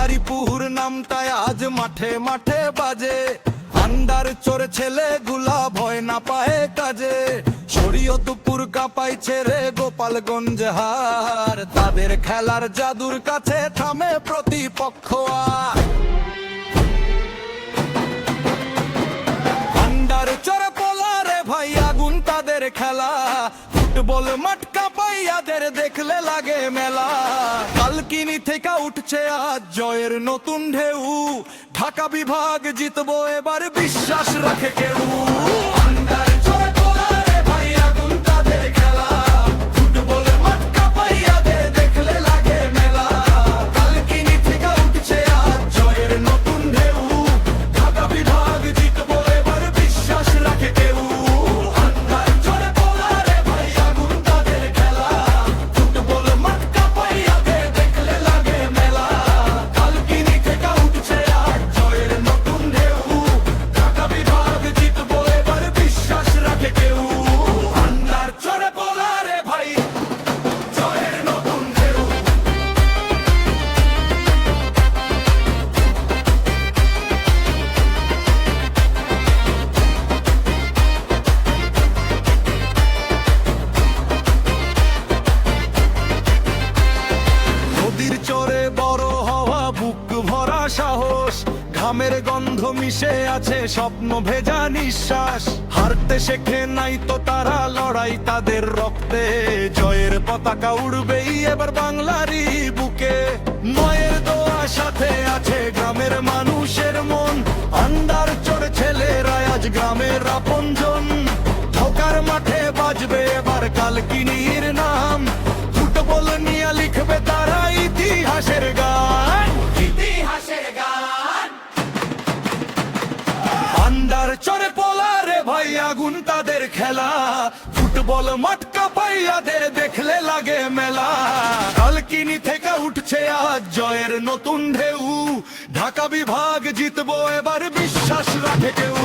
মাদারীপুর নামটায় আজ মাঠে মাঠে বাজে। আন্ডার চোর ছেলেগুলা ভয় না পায় কাজে। শরীয়তপুর কাপাই ছেড়ে গোপালগঞ্জ হার, তাদের খেলার জাদুর কাছে থামে প্রতিপক্ষ আর। আন্ডার চোর পোলারে ভাই আগুন তাদের খেলা, ফুটবল মাঠ কাপাইয়াদের দেখলে লাগে মেলা। কালকিনি থেকে উঠছে আজ জয়ের নতুন ঢেউ, ঢাকা বিভাগ জিতবো এবার বিশ্বাস রাখে কেউ। আন্ডার চোর পোলারে ভাই আগুন তাদের খেলা, ফুটবল মাঠ কাপাইয়াদের দেখলে লাগে মেলা। কালকিনি থেকে উঠছে আজ জয়ের নতুন ঢেউ, ঢাকা বিভাগ জিতবো এবার বিশ্বাস রাখে কেউ। আন্ডার চোর পোলারে ভাই আগুন তাদের খেলা, ফুটবল মাঠ কাপাইয়াদের দেখলে লাগে মেলা। কালকিনি থেকে উঠছে আজ জয়ের নতুন ঢেউ, ঢাকা বিভাগ জিতবো এবার বিশ্বাস রাখে কেউ। আন্ডার চোর পোলারে ভাই জয়ের নতুন ঢেউ। নদীর চরে বড় হওয়া, বুক ভরা সাহস, ঘামের গন্ধ মিশে আছে স্বপ্ন ভেজা নিঃশ্বাস। হারতে শেখে নাই তো তারা, লড়াই তাদের রক্তে। জয়ের পতাকা উড়বেই এবার বাংলারই বুকে। নয়ের দোয়া সাথে আছে গ্রামের মানুষের মন, আন্ডার চোর ছেলেরা আজ গ্রামের আপনজন। ঢোকার মাঠে বাজবে এবার কালকিনির নাম, ফুটবল নিয়ে লিখবে তারা ইতিহাসের গান, ইতিহাসের গান। আন্ডার চোর পোলারে ভাই আগুন তাদের খেলা, ফুটবল মাঠ কাপাইয়াদের দেখলে লাগে মেলা। কালকিনি থেকে উঠছে আজ জয়ের নতুন ঢেউ, ঢাকা বিভাগ জিতবো এবার বিশ্বাস রাখে কেউ।